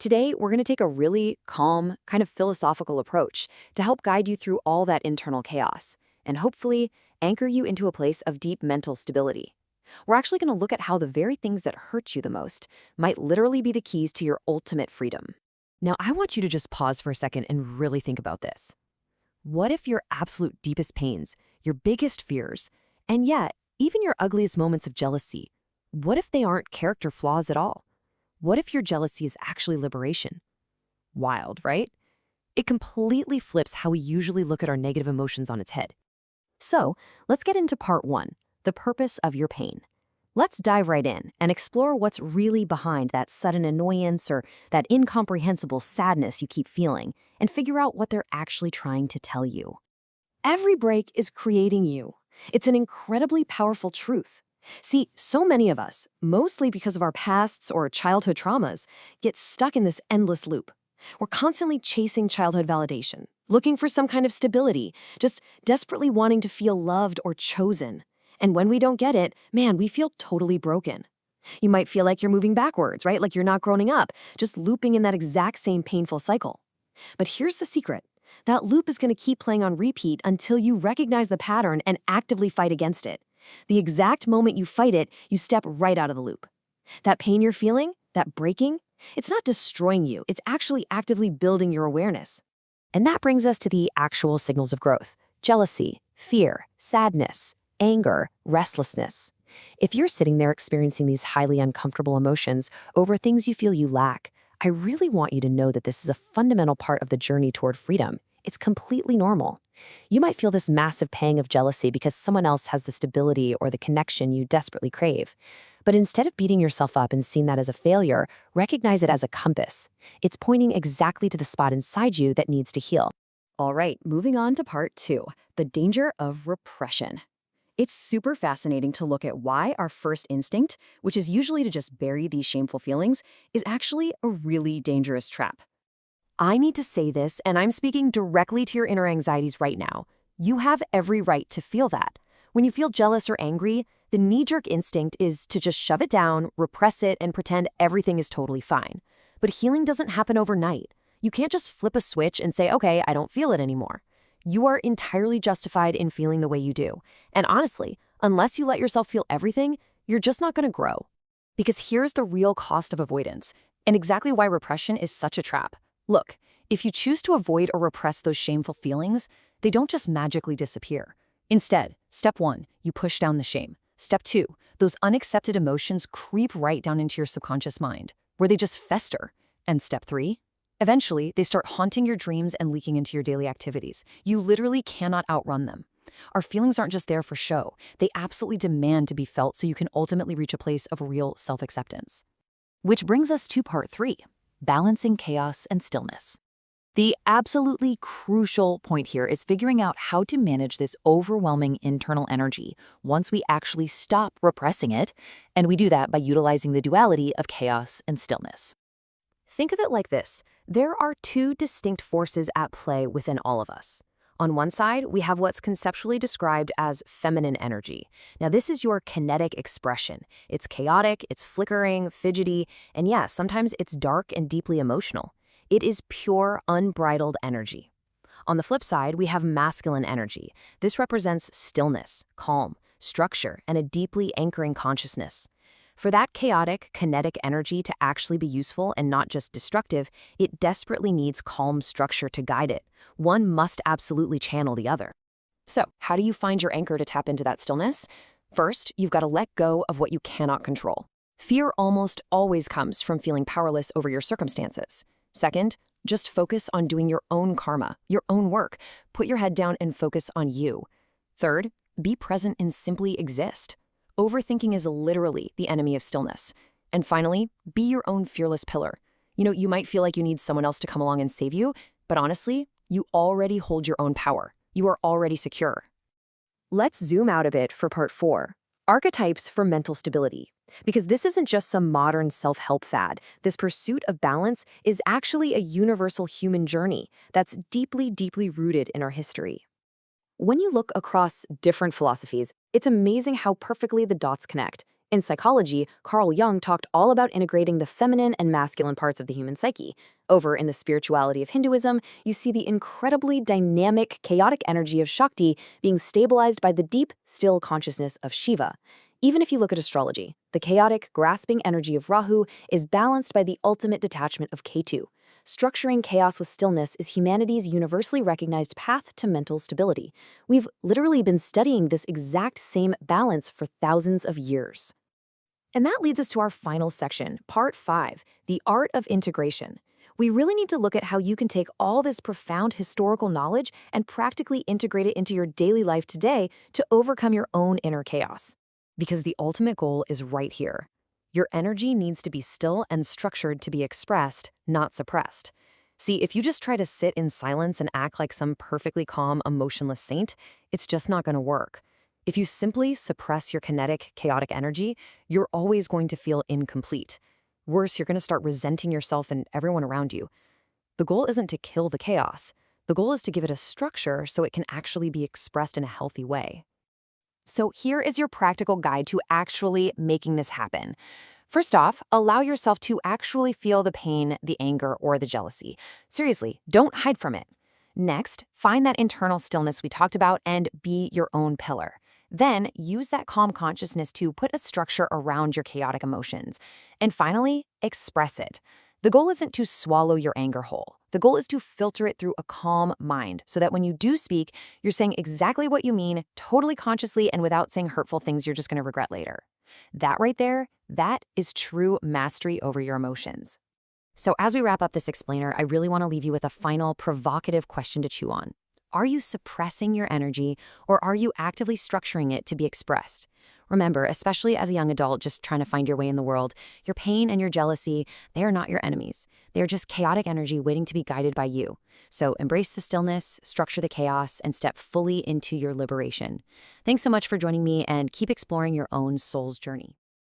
Today, we're going to take a really calm, kind of philosophical approach to help guide you through all that internal chaos and hopefully anchor you into a place of deep mental stability. We're actually going to look at how the very things that hurt you the most might literally be the keys to your ultimate freedom. Now, I want you to just pause for a second and really think about this. What if your absolute deepest pains, your biggest fears, and yet, even your ugliest moments of jealousy, what if they aren't character flaws at all? What if your jealousy is actually liberation? Wild, right? It completely flips how we usually look at our negative emotions on its head. So, let's get into part one, the purpose of your pain. Let's dive right in and explore what's really behind that sudden annoyance or that incomprehensible sadness you keep feeling and figure out what they're actually trying to tell you. Every break is creating you. It's an incredibly powerful truth. See, so many of us, mostly because of our pasts or childhood traumas, get stuck in this endless loop. We're constantly chasing childhood validation, looking for some kind of stability, just desperately wanting to feel loved or chosen. And when we don't get it, man, we feel totally broken. You might feel like you're moving backwards, right? Like you're not growing up, just looping in that exact same painful cycle. But here's the secret. That loop is going to keep playing on repeat until you recognize the pattern and actively fight against it. The exact moment you fight it, you step right out of the loop. That pain you're feeling, that breaking, it's not destroying you, it's actually actively building your awareness. And that brings us to the actual signals of growth: jealousy, fear, sadness, anger, restlessness. If you're sitting there experiencing these highly uncomfortable emotions over things you feel you lack, I really want you to know that this is a fundamental part of the journey toward freedom. It's completely normal. You might feel this massive pang of jealousy because someone else has the stability or the connection you desperately crave. But instead of beating yourself up and seeing that as a failure, recognize it as a compass. It's pointing exactly to the spot inside you that needs to heal. All right, moving on to part two, the danger of repression. It's super fascinating to look at why our first instinct, which is usually to just bury these shameful feelings, is actually a really dangerous trap. I need to say this, and I'm speaking directly to your inner anxieties right now. You have every right to feel that. When you feel jealous or angry, the knee-jerk instinct is to just shove it down, repress it, and pretend everything is totally fine. But healing doesn't happen overnight. You can't just flip a switch and say, okay, I don't feel it anymore. You are entirely justified in feeling the way you do. And honestly, unless you let yourself feel everything, you're just not going to grow. Because here's the real cost of avoidance, and exactly why repression is such a trap. Look, if you choose to avoid or repress those shameful feelings, they don't just magically disappear. Instead, step one, you push down the shame. Step two, those unaccepted emotions creep right down into your subconscious mind, where they just fester. And step three, eventually, they start haunting your dreams and leaking into your daily activities. You literally cannot outrun them. Our feelings aren't just there for show. They absolutely demand to be felt so you can ultimately reach a place of real self-acceptance. Which brings us to part three, balancing chaos and stillness. The absolutely crucial point here is figuring out how to manage this overwhelming internal energy once we actually stop repressing it, and we do that by utilizing the duality of chaos and stillness. Think of it like this. There are two distinct forces at play within all of us. On one side, we have what's conceptually described as feminine energy. Now, this is your kinetic expression. It's chaotic, it's flickering, fidgety, and yeah, sometimes it's dark and deeply emotional. It is pure, unbridled energy. On the flip side, we have masculine energy. This represents stillness, calm, structure, and a deeply anchoring consciousness. For that chaotic, kinetic energy to actually be useful and not just destructive, it desperately needs calm structure to guide it. One must absolutely channel the other. So, how do you find your anchor to tap into that stillness? First, you've got to let go of what you cannot control. Fear almost always comes from feeling powerless over your circumstances. Second, just focus on doing your own karma, your own work. Put your head down and focus on you. Third, be present and simply exist. Overthinking is literally the enemy of stillness. And finally, be your own fearless pillar. You might feel like you need someone else to come along and save you, but honestly, you already hold your own power. You are already secure. Let's zoom out a bit for part four, archetypes for mental stability. Because this isn't just some modern self-help fad. This pursuit of balance is actually a universal human journey that's deeply, deeply rooted in our history. When you look across different philosophies, it's amazing how perfectly the dots connect. In psychology, Carl Jung talked all about integrating the feminine and masculine parts of the human psyche. Over in the spirituality of Hinduism, you see the incredibly dynamic, chaotic energy of Shakti being stabilized by the deep, still consciousness of Shiva. Even if you look at astrology, the chaotic, grasping energy of Rahu is balanced by the ultimate detachment of Ketu. Structuring chaos with stillness is humanity's universally recognized path to mental stability. We've literally been studying this exact same balance for thousands of years. And that leads us to our final section, Part 5, the art of integration. We really need to look at how you can take all this profound historical knowledge and practically integrate it into your daily life today to overcome your own inner chaos. Because the ultimate goal is right here. Your energy needs to be still and structured to be expressed, not suppressed. See, if you just try to sit in silence and act like some perfectly calm, emotionless saint, it's just not going to work. If you simply suppress your kinetic, chaotic energy, you're always going to feel incomplete. Worse, you're going to start resenting yourself and everyone around you. The goal isn't to kill the chaos. The goal is to give it a structure so it can actually be expressed in a healthy way. So here is your practical guide to actually making this happen. First off, allow yourself to actually feel the pain, the anger, or the jealousy. Seriously, don't hide from it. Next, find that internal stillness we talked about and be your own pillar. Then, use that calm consciousness to put a structure around your chaotic emotions. And finally, express it. The goal isn't to swallow your anger whole. The goal is to filter it through a calm mind so that when you do speak, you're saying exactly what you mean, totally consciously and without saying hurtful things you're just going to regret later. That right there, that is true mastery over your emotions. So as we wrap up this explainer, I really want to leave you with a final provocative question to chew on. Are you suppressing your energy, or are you actively structuring it to be expressed? Remember, especially as a young adult just trying to find your way in the world, your pain and your jealousy, they are not your enemies. They are just chaotic energy waiting to be guided by you. So embrace the stillness, structure the chaos, and step fully into your liberation. Thanks so much for joining me, and keep exploring your own soul's journey.